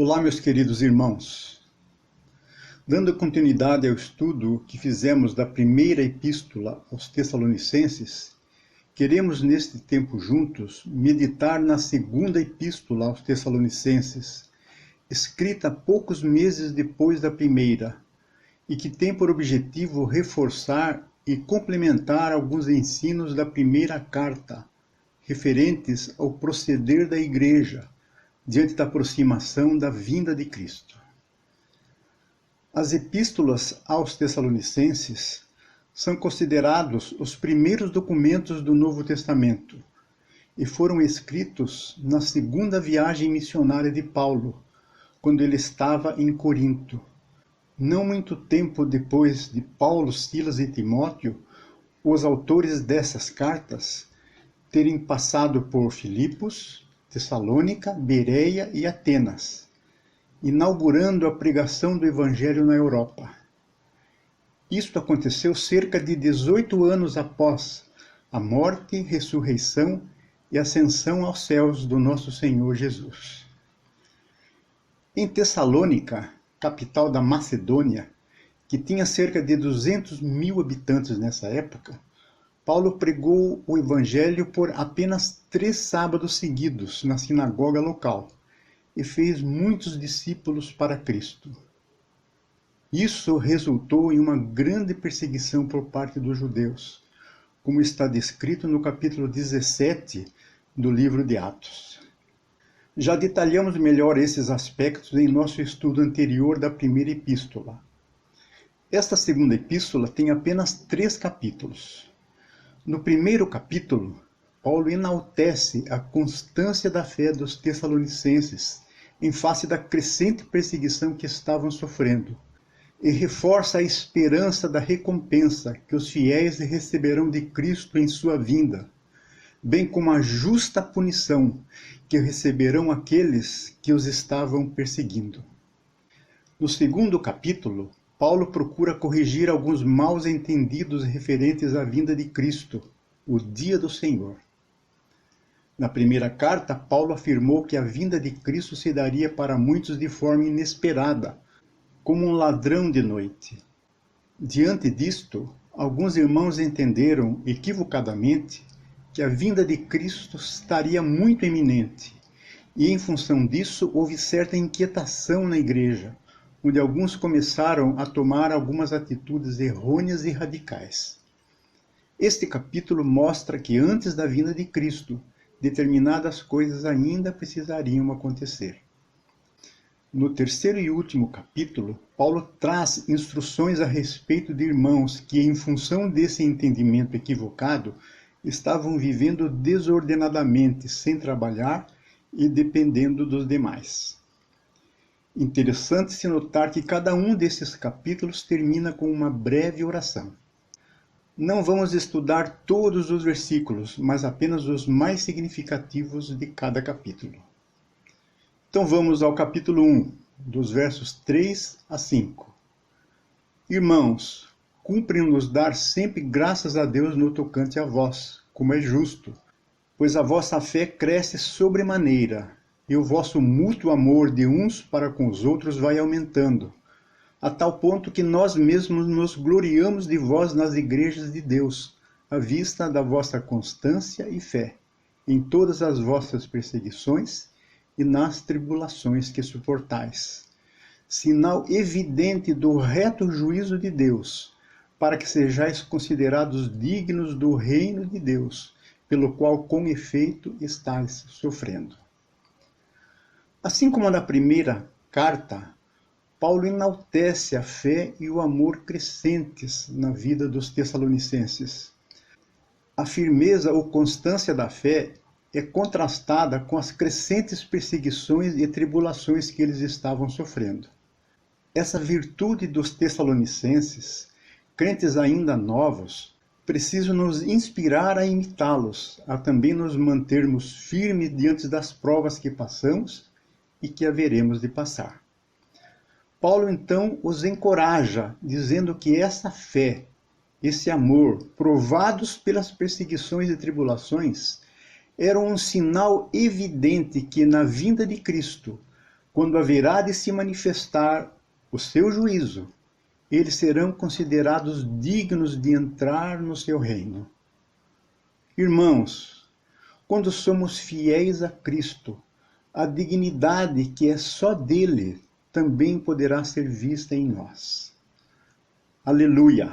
Olá, meus queridos irmãos. Dando continuidade ao estudo que fizemos da primeira epístola aos Tessalonicenses, queremos neste tempo juntos meditar na segunda epístola aos Tessalonicenses, escrita poucos meses depois da primeira, e que tem por objetivo reforçar e complementar alguns ensinos da primeira carta, referentes ao proceder da Igreja, diante da aproximação da vinda de Cristo. As epístolas aos Tessalonicenses são considerados os primeiros documentos do Novo Testamento e foram escritos na segunda viagem missionária de Paulo, quando ele estava em Corinto. Não muito tempo depois de Paulo, Silas e Timóteo, os autores dessas cartas terem passado por Filipos, Tessalônica, Bereia e Atenas, inaugurando a pregação do Evangelho na Europa. Isto aconteceu cerca de 18 anos após a morte, ressurreição e ascensão aos céus do nosso Senhor Jesus. Em Tessalônica, capital da Macedônia, que tinha cerca de 200.000 habitantes nessa época, Paulo pregou o Evangelho por apenas 3 sábados seguidos na sinagoga local e fez muitos discípulos para Cristo. Isso resultou em uma grande perseguição por parte dos judeus, como está descrito no capítulo 17 do livro de Atos. Já detalhamos melhor esses aspectos em nosso estudo anterior da primeira epístola. Esta segunda epístola tem apenas 3 capítulos. No primeiro capítulo, Paulo enaltece a constância da fé dos tessalonicenses em face da crescente perseguição que estavam sofrendo e reforça a esperança da recompensa que os fiéis receberão de Cristo em sua vinda, bem como a justa punição que receberão aqueles que os estavam perseguindo. No segundo capítulo, Paulo procura corrigir alguns maus entendidos referentes à vinda de Cristo, o dia do Senhor. Na primeira carta, Paulo afirmou que a vinda de Cristo se daria para muitos de forma inesperada, como um ladrão de noite. Diante disto, alguns irmãos entenderam, equivocadamente, que a vinda de Cristo estaria muito iminente, e em função disso houve certa inquietação na igreja, onde alguns começaram a tomar algumas atitudes errôneas e radicais. Este capítulo mostra que antes da vinda de Cristo, determinadas coisas ainda precisariam acontecer. No terceiro e último capítulo, Paulo traz instruções a respeito de irmãos que, em função desse entendimento equivocado, estavam vivendo desordenadamente, sem trabalhar e dependendo dos demais. Interessante se notar que cada um desses capítulos termina com uma breve oração. Não vamos estudar todos os versículos, mas apenas os mais significativos de cada capítulo. Então vamos ao capítulo 1, dos versos 3 a 5. Irmãos, cumpre-nos dar sempre graças a Deus no tocante a vós, como é justo, pois a vossa fé cresce sobremaneira, e o vosso mútuo amor de uns para com os outros vai aumentando, a tal ponto que nós mesmos nos gloriamos de vós nas igrejas de Deus, à vista da vossa constância e fé, em todas as vossas perseguições e nas tribulações que suportais. Sinal evidente do reto juízo de Deus, para que sejais considerados dignos do reino de Deus, pelo qual com efeito estáis sofrendo. Assim como na primeira carta, Paulo enaltece a fé e o amor crescentes na vida dos tessalonicenses. A firmeza ou constância da fé é contrastada com as crescentes perseguições e tribulações que eles estavam sofrendo. Essa virtude dos tessalonicenses, crentes ainda novos, precisa nos inspirar a imitá-los, a também nos mantermos firmes diante das provas que passamos e que haveremos de passar. Paulo então os encoraja, dizendo que essa fé, esse amor, provados pelas perseguições e tribulações, eram um sinal evidente que na vinda de Cristo, quando haverá de se manifestar o seu juízo, eles serão considerados dignos de entrar no seu reino. Irmãos, quando somos fiéis a Cristo, a dignidade que é só dele também poderá ser vista em nós. Aleluia!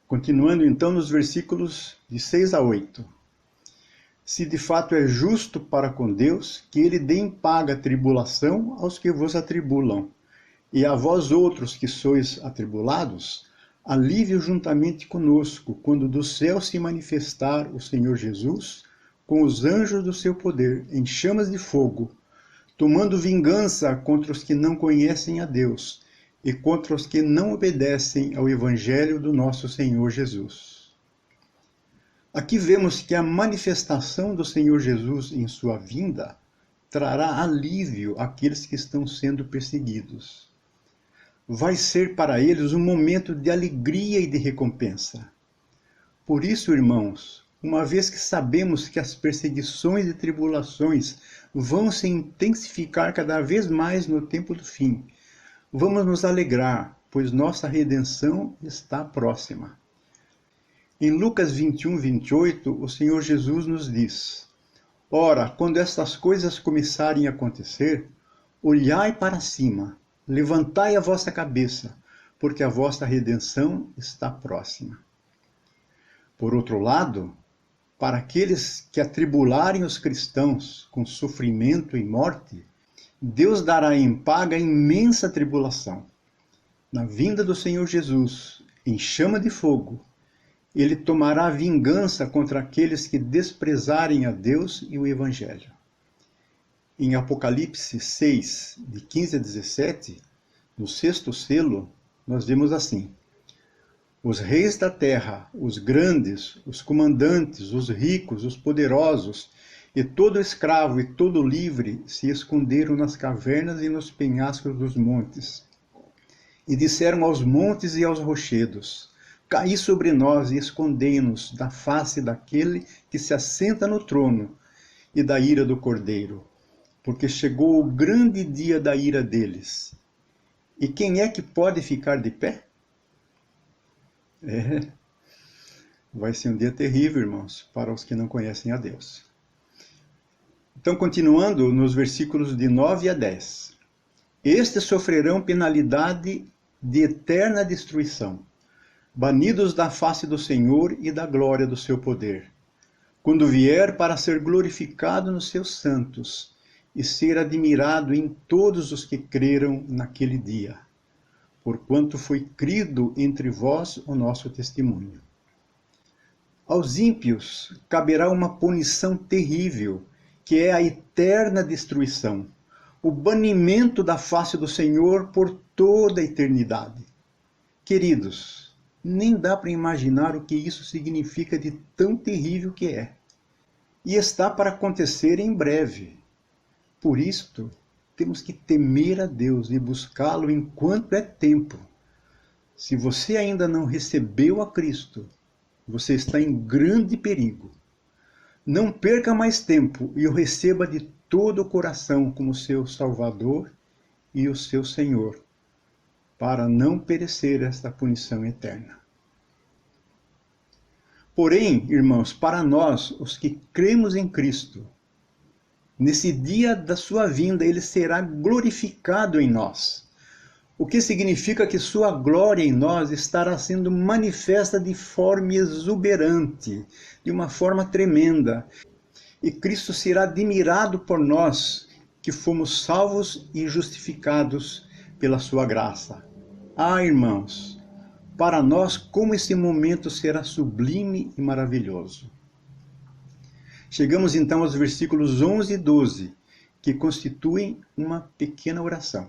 Continuando então nos versículos de 6 a 8. Se de fato é justo para com Deus, que ele dê em paga tribulação aos que vos atribulam, e a vós outros que sois atribulados, alívio juntamente conosco, quando do céu se manifestar o Senhor Jesus, com os anjos do seu poder, em chamas de fogo, tomando vingança contra os que não conhecem a Deus, e contra os que não obedecem ao Evangelho do nosso Senhor Jesus. Aqui vemos que a manifestação do Senhor Jesus em sua vinda trará alívio àqueles que estão sendo perseguidos. Vai ser para eles um momento de alegria e de recompensa. Por isso, irmãos, uma vez que sabemos que as perseguições e tribulações vão se intensificar cada vez mais no tempo do fim, vamos nos alegrar, pois nossa redenção está próxima. Em Lucas 21, 28, o Senhor Jesus nos diz: Ora, quando estas coisas começarem a acontecer, olhai para cima, levantai a vossa cabeça, porque a vossa redenção está próxima. Por outro lado, para aqueles que atribularem os cristãos com sofrimento e morte, Deus dará em paga imensa tribulação. Na vinda do Senhor Jesus, em chama de fogo, ele tomará vingança contra aqueles que desprezarem a Deus e o Evangelho. Em Apocalipse 6, de 15 a 17, no 6º selo, nós vemos assim: Os reis da terra, os grandes, os comandantes, os ricos, os poderosos, e todo escravo e todo livre se esconderam nas cavernas e nos penhascos dos montes. E disseram aos montes e aos rochedos: Caí sobre nós e escondei-nos da face daquele que se assenta no trono e da ira do Cordeiro, porque chegou o grande dia da ira deles. E quem é que pode ficar de pé? Vai ser um dia terrível, irmãos, para os que não conhecem a Deus. Então, continuando nos versículos de 9 a 10. Estes sofrerão penalidade de eterna destruição, banidos da face do Senhor e da glória do seu poder, quando vier para ser glorificado nos seus santos e ser admirado em todos os que creram naquele dia, porquanto foi crido entre vós o nosso testemunho. Aos ímpios caberá uma punição terrível, que é a eterna destruição, o banimento da face do Senhor por toda a eternidade. Queridos, nem dá para imaginar o que isso significa de tão terrível que é. E está para acontecer em breve. Por isto, temos que temer a Deus e buscá-lo enquanto é tempo. Se você ainda não recebeu a Cristo, você está em grande perigo. Não perca mais tempo e o receba de todo o coração como seu Salvador e o seu Senhor, para não perecer esta punição eterna. Porém, irmãos, para nós, os que cremos em Cristo, nesse dia da sua vinda, ele será glorificado em nós. O que significa que sua glória em nós estará sendo manifesta de forma exuberante, de uma forma tremenda. E Cristo será admirado por nós, que fomos salvos e justificados pela sua graça. Ah, irmãos, para nós como esse momento será sublime e maravilhoso. Chegamos então aos versículos 11 e 12, que constituem uma pequena oração.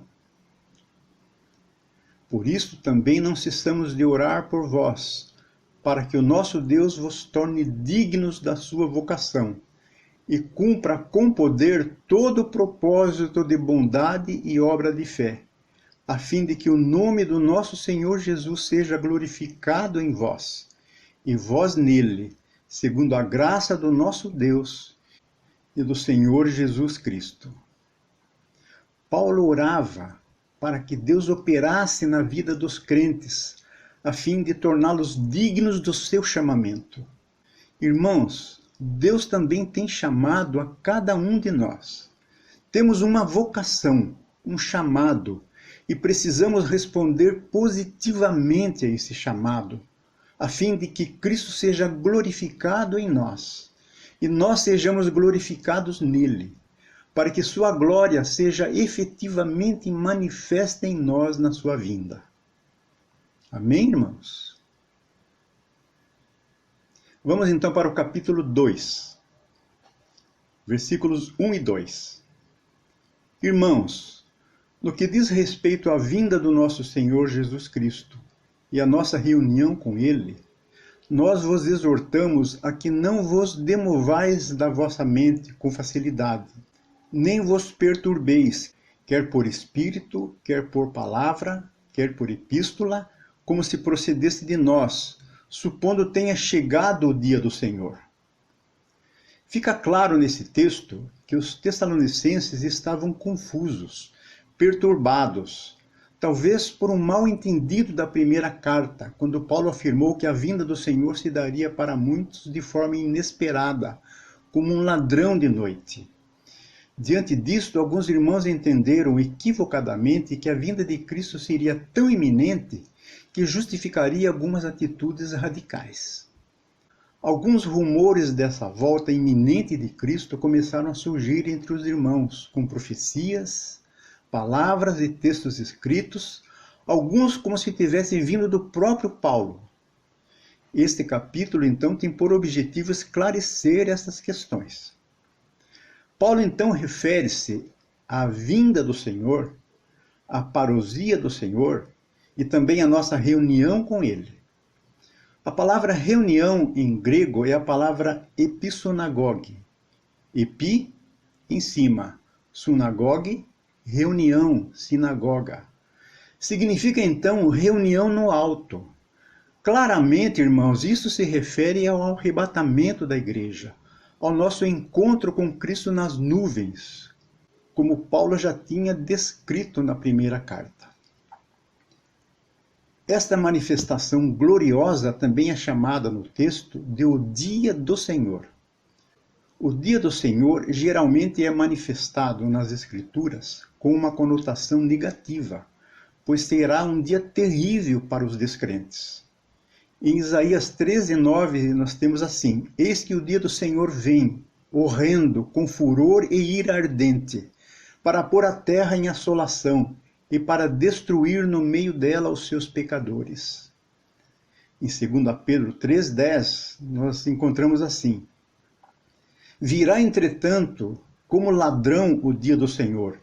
Por isso também não cessamos de orar por vós, para que o nosso Deus vos torne dignos da sua vocação, e cumpra com poder todo o propósito de bondade e obra de fé, a fim de que o nome do nosso Senhor Jesus seja glorificado em vós, e vós nele, segundo a graça do nosso Deus e do Senhor Jesus Cristo. Paulo orava para que Deus operasse na vida dos crentes, a fim de torná-los dignos do seu chamamento. Irmãos, Deus também tem chamado a cada um de nós. Temos uma vocação, um chamado, e precisamos responder positivamente a esse chamado, a fim de que Cristo seja glorificado em nós, e nós sejamos glorificados nele, para que sua glória seja efetivamente manifesta em nós na sua vinda. Amém, irmãos? Vamos então para o capítulo 2, versículos 1 e 2. Irmãos, no que diz respeito à vinda do nosso Senhor Jesus Cristo e à nossa reunião com Ele, nós vos exortamos a que não vos demovais da vossa mente com facilidade, nem vos perturbeis, quer por espírito, quer por palavra, quer por epístola, como se procedesse de nós, supondo tenha chegado o dia do Senhor. Fica claro nesse texto que os tessalonicenses estavam confusos, perturbados, talvez por um mal-entendido da primeira carta, quando Paulo afirmou que a vinda do Senhor se daria para muitos de forma inesperada, como um ladrão de noite. Diante disto, alguns irmãos entenderam equivocadamente que a vinda de Cristo seria tão iminente que justificaria algumas atitudes radicais. Alguns rumores dessa volta iminente de Cristo começaram a surgir entre os irmãos, com profecias, palavras e textos escritos, alguns como se tivessem vindo do próprio Paulo. Este capítulo, então, tem por objetivo esclarecer essas questões. Paulo, então, refere-se à vinda do Senhor, à parousia do Senhor e também à nossa reunião com Ele. A palavra reunião em grego é a palavra epissunagoge. Epi, em cima, sunagoge, reunião, sinagoga. Significa, então, reunião no alto. Claramente, irmãos, isso se refere ao arrebatamento da igreja, ao nosso encontro com Cristo nas nuvens, como Paulo já tinha descrito na primeira carta. Esta manifestação gloriosa também é chamada no texto de o Dia do Senhor. O Dia do Senhor geralmente é manifestado nas Escrituras com uma conotação negativa, pois será um dia terrível para os descrentes. Em Isaías 13:9 nós temos assim: Eis que o dia do Senhor vem, horrendo, com furor e ira ardente, para pôr a terra em assolação e para destruir no meio dela os seus pecadores. Em 2 Pedro 3:10 nós encontramos assim: Virá, entretanto, como ladrão o dia do Senhor,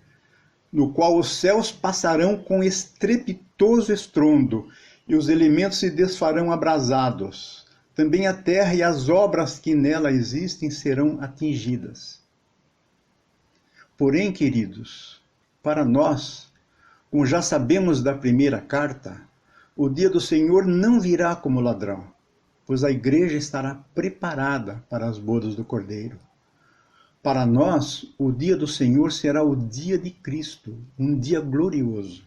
no qual os céus passarão com estrepitoso estrondo, e os elementos se desfarão abrasados. Também a terra e as obras que nela existem serão atingidas. Porém, queridos, para nós, como já sabemos da primeira carta, o dia do Senhor não virá como ladrão, pois a igreja estará preparada para as bodas do Cordeiro. Para nós, o dia do Senhor será o dia de Cristo, um dia glorioso.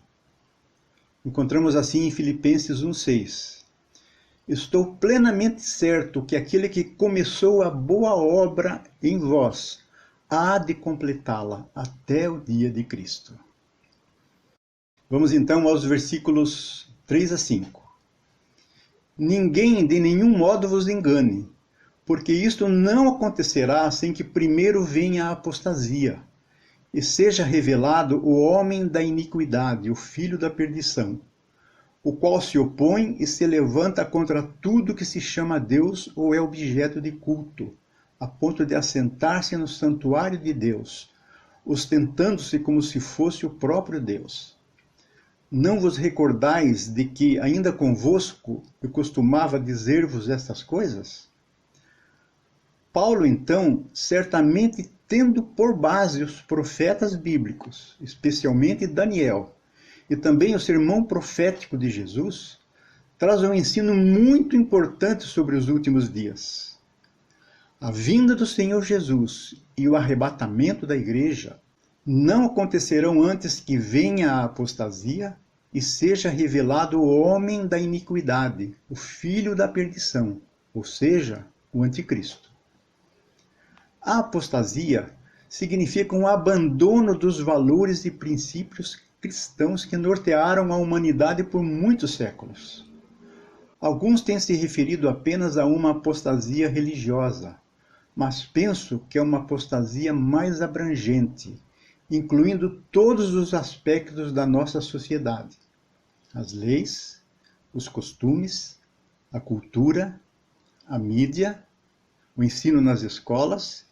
Encontramos assim em Filipenses 1:6. Estou plenamente certo que aquele que começou a boa obra em vós há de completá-la até o dia de Cristo. Vamos então aos versículos 3 a 5. Ninguém de nenhum modo vos engane, porque isto não acontecerá sem que primeiro venha a apostasia, e seja revelado o homem da iniquidade, o filho da perdição, o qual se opõe e se levanta contra tudo que se chama Deus ou é objeto de culto, a ponto de assentar-se no santuário de Deus, ostentando-se como se fosse o próprio Deus. Não vos recordais de que, ainda convosco, eu costumava dizer-vos estas coisas? Paulo, então, certamente tendo por base os profetas bíblicos, especialmente Daniel, e também o sermão profético de Jesus, traz um ensino muito importante sobre os últimos dias. A vinda do Senhor Jesus e o arrebatamento da igreja Não acontecerão antes que venha a apostasia e seja revelado o homem da iniquidade, o filho da perdição, ou seja, o anticristo. A apostasia significa um abandono dos valores e princípios cristãos que nortearam a humanidade por muitos séculos. Alguns têm se referido apenas a uma apostasia religiosa, mas penso que é uma apostasia mais abrangente, incluindo todos os aspectos da nossa sociedade: as leis, os costumes, a cultura, a mídia, o ensino nas escolas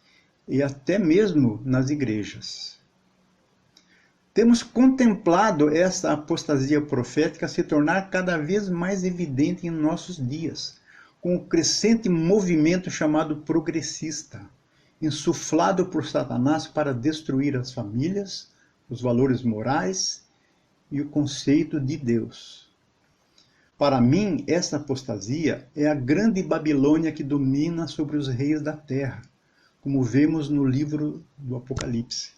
e até mesmo nas igrejas. Temos contemplado essa apostasia profética se tornar cada vez mais evidente em nossos dias, com o crescente movimento chamado progressista, insuflado por Satanás para destruir as famílias, os valores morais e o conceito de Deus. Para mim, essa apostasia é a grande Babilônia que domina sobre os reis da terra, como vemos no livro do Apocalipse.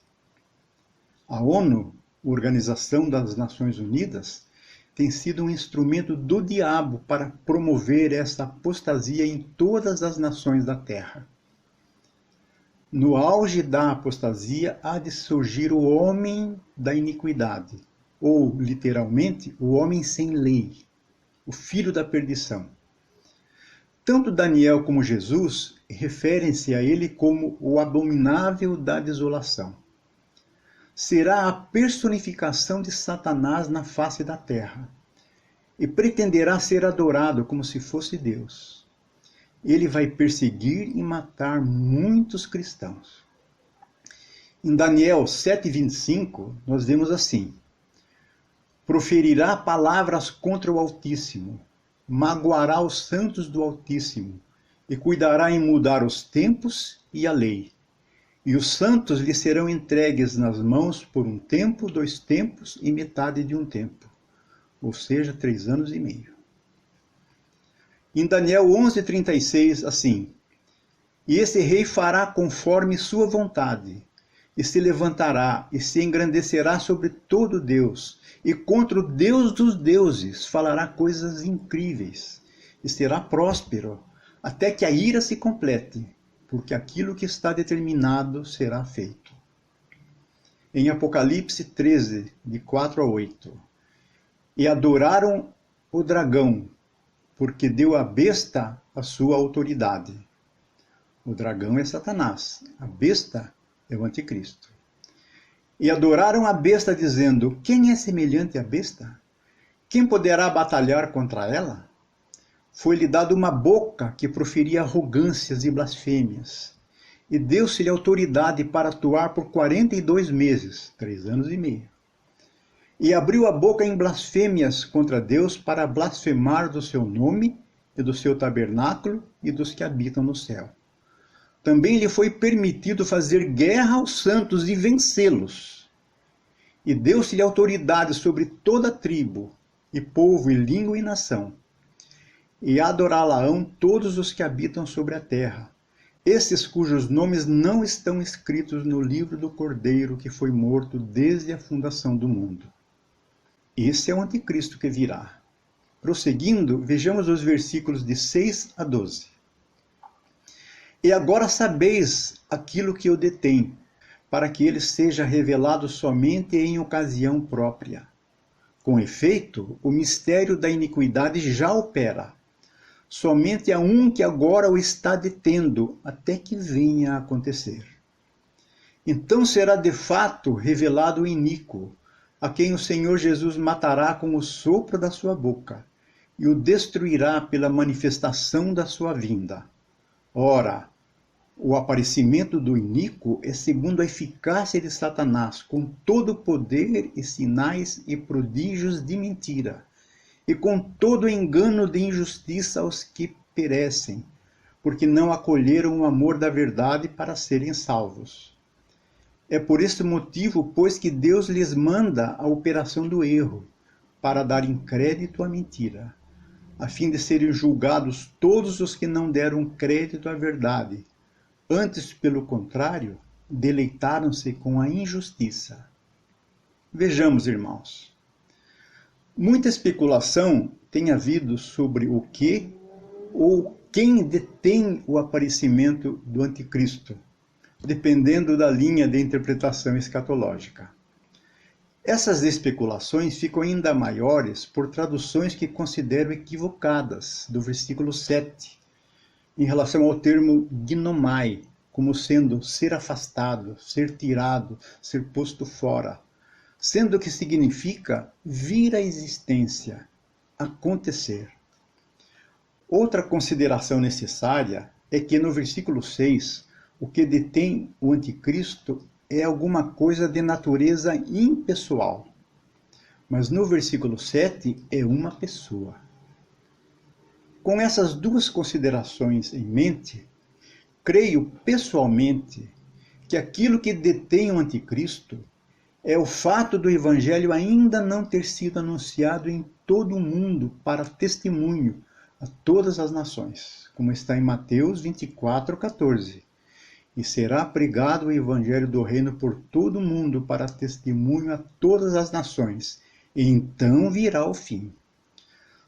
A ONU, Organização das Nações Unidas, tem sido um instrumento do diabo para promover essa apostasia em todas as nações da terra. No auge da apostasia há de surgir o homem da iniquidade, ou, literalmente, o homem sem lei, o filho da perdição. Tanto Daniel como Jesus referem-se a ele como o abominável da desolação. Será a personificação de Satanás na face da terra, e pretenderá ser adorado como se fosse Deus. Ele vai perseguir e matar muitos cristãos. Em Daniel 7,25, nós vemos assim: proferirá palavras contra o Altíssimo, magoará os santos do Altíssimo, e cuidará em mudar os tempos e a lei. E os santos lhe serão entregues nas mãos por um tempo, 2 tempos e metade de um tempo, ou seja, 3 anos e meio. Em Daniel 11,36, assim: e esse rei fará conforme sua vontade, e se levantará e se engrandecerá sobre todo Deus, e contra o Deus dos deuses falará coisas incríveis, e será próspero, até que a ira se complete, porque aquilo que está determinado será feito. Em Apocalipse 13, de 4 a 8, e adoraram o dragão, porque deu à besta a sua autoridade. O dragão é Satanás, a besta é o anticristo. E adoraram a besta, dizendo: quem é semelhante à besta? Quem poderá batalhar contra ela? Foi-lhe dado uma boca que proferia arrogâncias e blasfêmias, e deu-se-lhe autoridade para atuar por 42 meses, 3 anos e meio. E abriu a boca em blasfêmias contra Deus para blasfemar do seu nome e do seu tabernáculo e dos que habitam no céu. Também lhe foi permitido fazer guerra aos santos e vencê-los. E deu-se-lhe autoridade sobre toda tribo, e povo, e língua e nação. E adorá-la-ão todos os que habitam sobre a terra, esses cujos nomes não estão escritos no livro do Cordeiro que foi morto desde a fundação do mundo. Esse é o anticristo que virá. Prosseguindo, vejamos os versículos de 6 a 12. E agora sabeis aquilo que eu detenho, para que ele seja revelado somente em ocasião própria. Com efeito, o mistério da iniquidade já opera. Somente há um que agora o está detendo, até que venha a acontecer. Então será de fato revelado o iníquo, a quem o Senhor Jesus matará com o sopro da sua boca, e o destruirá pela manifestação da sua vinda. Ora, o aparecimento do iníquo é segundo a eficácia de Satanás, com todo o poder e sinais e prodígios de mentira, e com todo o engano de injustiça aos que perecem, porque não acolheram o amor da verdade para serem salvos. É por este motivo, pois, que Deus lhes manda a operação do erro, para darem crédito à mentira, a fim de serem julgados todos os que não deram crédito à verdade. Antes, pelo contrário, deleitaram-se com a injustiça. Vejamos, irmãos. Muita especulação tem havido sobre o que ou quem detém o aparecimento do anticristo, dependendo da linha de interpretação escatológica. Essas especulações ficam ainda maiores por traduções que considero equivocadas do versículo 7, em relação ao termo ginomai, como sendo ser afastado, ser tirado, ser posto fora, sendo que significa vir à existência, acontecer. Outra consideração necessária é que no versículo 6, o que detém o anticristo é alguma coisa de natureza impessoal. Mas no versículo 7 é uma pessoa. Com essas duas considerações em mente, creio pessoalmente que aquilo que detém o anticristo é o fato do evangelho ainda não ter sido anunciado em todo o mundo para testemunho a todas as nações, como está em Mateus 24:14. E será pregado o evangelho do reino por todo o mundo para testemunho a todas as nações, e então virá o fim.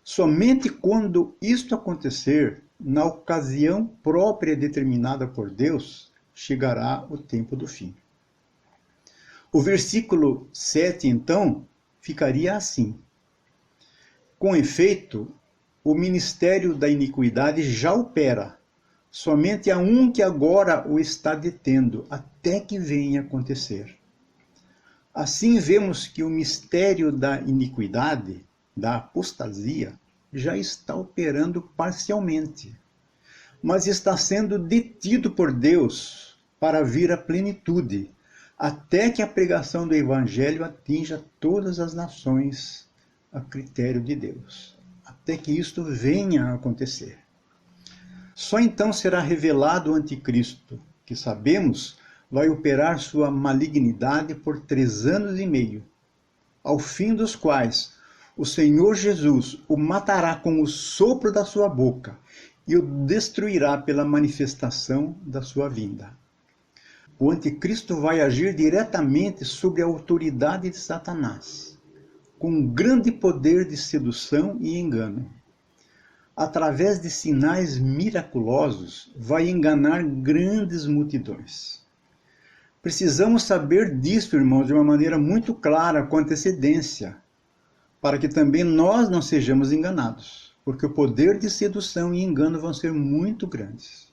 Somente quando isto acontecer, na ocasião própria determinada por Deus, chegará o tempo do fim. O versículo 7, então, ficaria assim: com efeito, o ministério da iniquidade já opera, somente há um que agora o está detendo, até que venha acontecer. Assim vemos que o mistério da iniquidade, da apostasia, já está operando parcialmente, mas está sendo detido por Deus para vir à plenitude, até que a pregação do Evangelho atinja todas as nações a critério de Deus, até que isto venha a acontecer. Só então será revelado o anticristo, que sabemos vai operar sua malignidade por 3 anos e meio, ao fim dos quais o Senhor Jesus o matará com o sopro da sua boca e o destruirá pela manifestação da sua vinda. O anticristo vai agir diretamente sob a autoridade de Satanás, com grande poder de sedução e engano. Através de sinais miraculosos, vai enganar grandes multidões. Precisamos saber disso, irmãos, de uma maneira muito clara, com antecedência, para que também nós não sejamos enganados, porque o poder de sedução e engano vão ser muito grandes.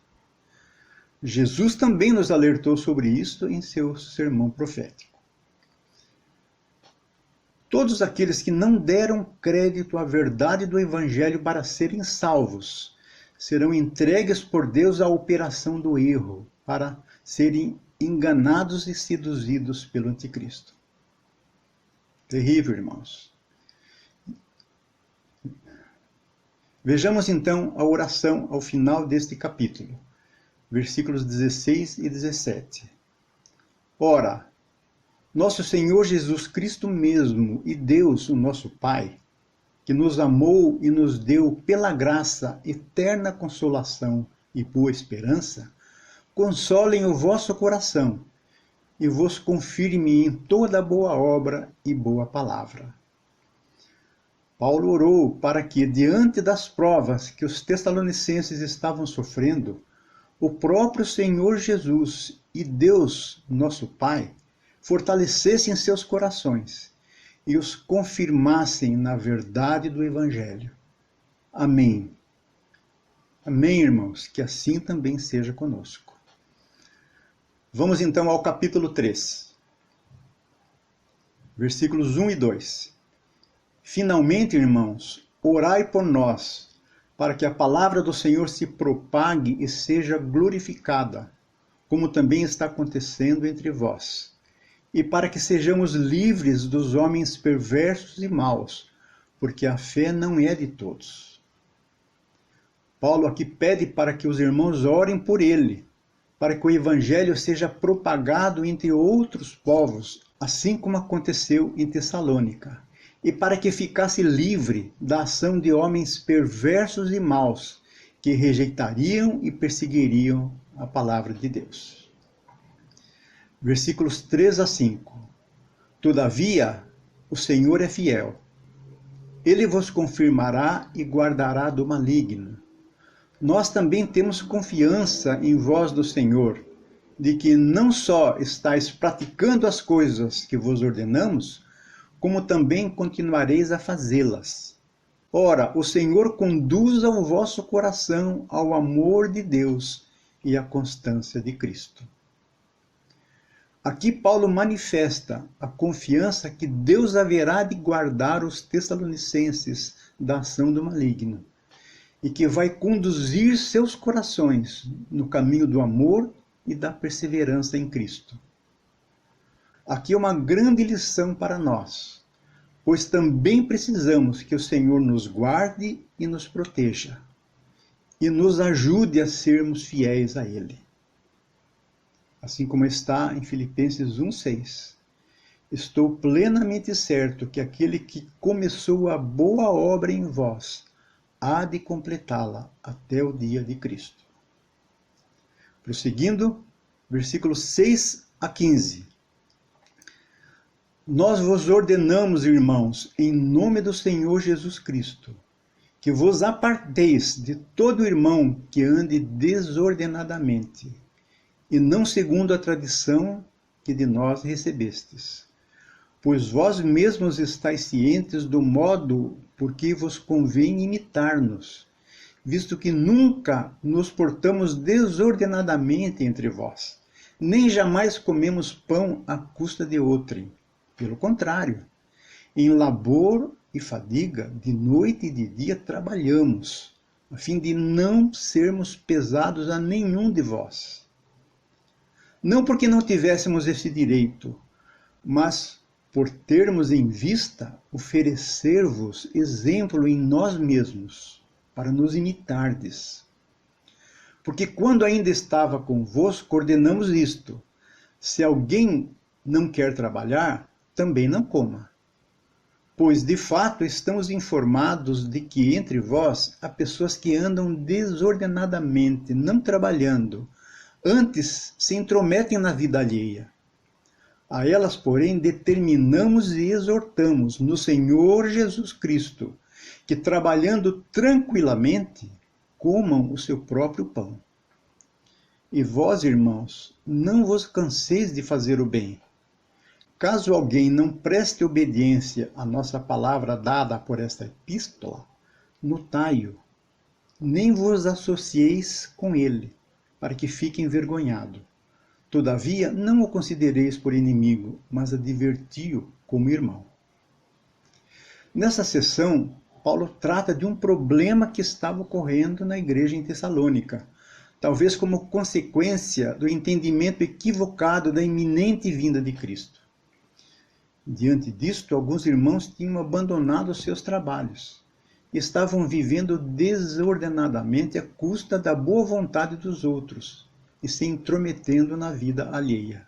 Jesus também nos alertou sobre isso em seu sermão profético. Todos aqueles que não deram crédito à verdade do Evangelho para serem salvos, serão entregues por Deus à operação do erro, para serem enganados e seduzidos pelo anticristo. Terrível, irmãos. Vejamos então a oração ao final deste capítulo, versículos 16 e 17. Ora, nosso Senhor Jesus Cristo mesmo e Deus, o nosso Pai, que nos amou e nos deu pela graça eterna consolação e boa esperança, consolem o vosso coração e vos confirme em toda boa obra e boa palavra. Paulo orou para que, diante das provas que os tessalonicenses estavam sofrendo, o próprio Senhor Jesus e Deus, nosso Pai, fortalecessem seus corações e os confirmassem na verdade do Evangelho. Amém. Amém, irmãos, que assim também seja conosco. Vamos então ao capítulo 3, versículos 1 e 2. Finalmente, irmãos, orai por nós, para que a palavra do Senhor se propague e seja glorificada, como também está acontecendo entre vós, e para que sejamos livres dos homens perversos e maus, porque a fé não é de todos. Paulo aqui pede para que os irmãos orem por ele, para que o evangelho seja propagado entre outros povos, assim como aconteceu em Tessalônica, e para que ficasse livre da ação de homens perversos e maus, que rejeitariam e perseguiriam a palavra de Deus. versículos 3 a 5. Todavia, o Senhor é fiel. Ele vos confirmará e guardará do maligno. Nós também temos confiança em vós do Senhor, de que não só estáis praticando as coisas que vos ordenamos, como também continuareis a fazê-las. Ora, o Senhor conduza o vosso coração ao amor de Deus e à constância de Cristo. Aqui Paulo manifesta a confiança que Deus haverá de guardar os tessalonicenses da ação do maligno e que vai conduzir seus corações no caminho do amor e da perseverança em Cristo. Aqui é uma grande lição para nós, pois também precisamos que o Senhor nos guarde e nos proteja e nos ajude a sermos fiéis a Ele. Assim como está em Filipenses 1,6. Estou plenamente certo que aquele que começou a boa obra em vós há de completá-la até o dia de Cristo. Prosseguindo, versículos 6 a 15. Nós vos ordenamos, irmãos, em nome do Senhor Jesus Cristo, que vos aparteis de todo irmão que ande desordenadamente, e não segundo a tradição que de nós recebestes. Pois vós mesmos estáis cientes do modo por que vos convém imitar-nos, visto que nunca nos portamos desordenadamente entre vós, nem jamais comemos pão à custa de outrem. Pelo contrário, em labor e fadiga, de noite e de dia trabalhamos, a fim de não sermos pesados a nenhum de vós. Não porque não tivéssemos esse direito, mas por termos em vista oferecer-vos exemplo em nós mesmos, para nos imitardes. Porque quando ainda estava convosco, ordenamos isto: se alguém não quer trabalhar, também não coma. Pois de fato estamos informados de que entre vós há pessoas que andam desordenadamente, não trabalhando, antes se intrometem na vida alheia. A elas, porém, determinamos e exortamos no Senhor Jesus Cristo, que trabalhando tranquilamente, comam o seu próprio pão. E vós, irmãos, não vos canseis de fazer o bem. Caso alguém não preste obediência à nossa palavra dada por esta epístola, notai-o, nem vos associeis com ele, para que fique envergonhado. Todavia, não o considereis por inimigo, mas adverti-o como irmão. Nessa sessão, Paulo trata de um problema que estava ocorrendo na igreja em Tessalônica, talvez como consequência do entendimento equivocado da iminente vinda de Cristo. Diante disto, alguns irmãos tinham abandonado seus trabalhos e estavam vivendo desordenadamente à custa da boa vontade dos outros e se intrometendo na vida alheia.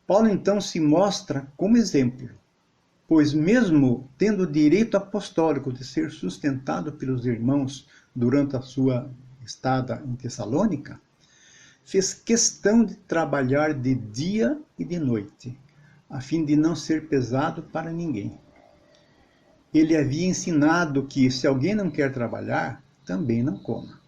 Paulo então se mostra como exemplo, pois mesmo tendo o direito apostólico de ser sustentado pelos irmãos durante a sua estada em Tessalônica, fez questão de trabalhar de dia e de noite, a fim de não ser pesado para ninguém. Ele havia ensinado que, se alguém não quer trabalhar, também não coma.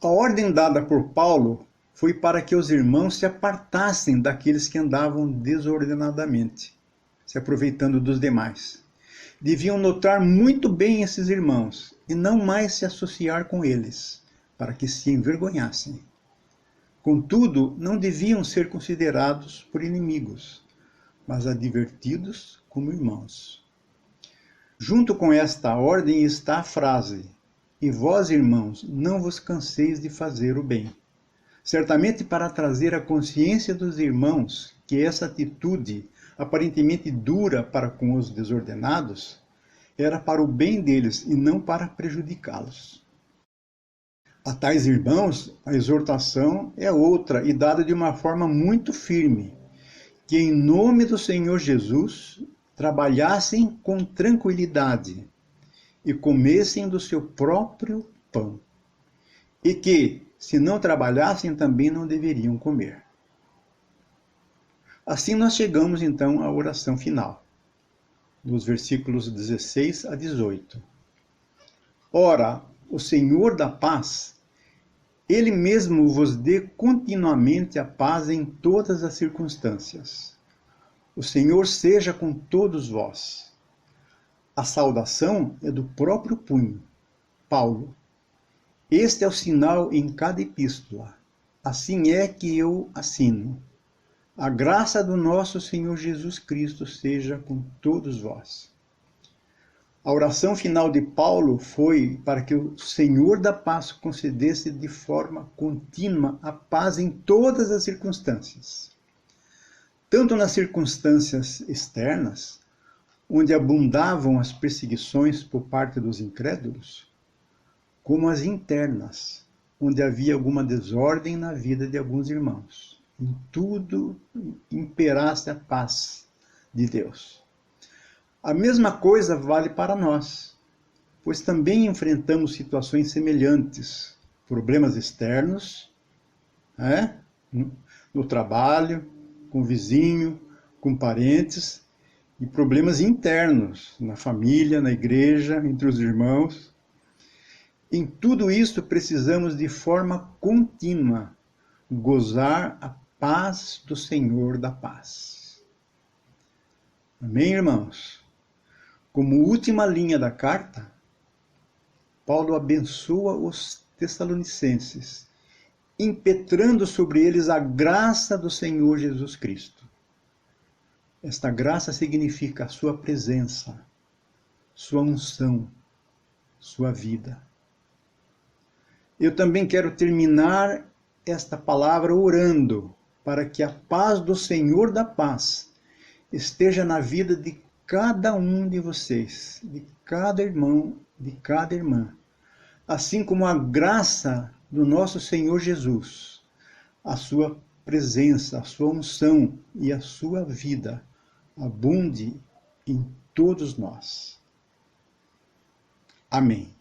A ordem dada por Paulo foi para que os irmãos se apartassem daqueles que andavam desordenadamente, se aproveitando dos demais. Deviam notar muito bem esses irmãos e não mais se associar com eles, para que se envergonhassem. Contudo, não deviam ser considerados por inimigos, mas advertidos como irmãos. Junto com esta ordem está a frase: e vós, irmãos, não vos canseis de fazer o bem. Certamente para trazer à consciência dos irmãos que essa atitude, aparentemente dura para com os desordenados, era para o bem deles e não para prejudicá-los. A tais irmãos, a exortação é outra e dada de uma forma muito firme, que em nome do Senhor Jesus trabalhassem com tranquilidade e comessem do seu próprio pão, e que, se não trabalhassem, também não deveriam comer. Assim nós chegamos então à oração final, dos versículos 16 a 18. Ora, o Senhor da paz, Ele mesmo vos dê continuamente a paz em todas as circunstâncias. O Senhor seja com todos vós. A saudação é do próprio punho. Paulo. Este é o sinal em cada epístola. Assim é que eu assino. A graça do nosso Senhor Jesus Cristo seja com todos vós. A oração final de Paulo foi para que o Senhor da paz concedesse de forma contínua a paz em todas as circunstâncias. Tanto nas circunstâncias externas, onde abundavam as perseguições por parte dos incrédulos, como as internas, onde havia alguma desordem na vida de alguns irmãos. Em tudo imperasse a paz de Deus. A mesma coisa vale para nós, pois também enfrentamos situações semelhantes, problemas externos, no trabalho, com o vizinho, com parentes, e problemas internos, na família, na igreja, entre os irmãos. Em tudo isso precisamos de forma contínua gozar a paz do Senhor da paz. Amém, irmãos? Como última linha da carta, Paulo abençoa os Tessalonicenses, impetrando sobre eles a graça do Senhor Jesus Cristo. Esta graça significa a sua presença, sua unção, sua vida. Eu também quero terminar esta palavra orando para que a paz do Senhor da paz esteja na vida de cada um de vocês, de cada irmão, de cada irmã, assim como a graça do nosso Senhor Jesus, a sua presença, a sua unção e a sua vida abunde em todos nós. Amém.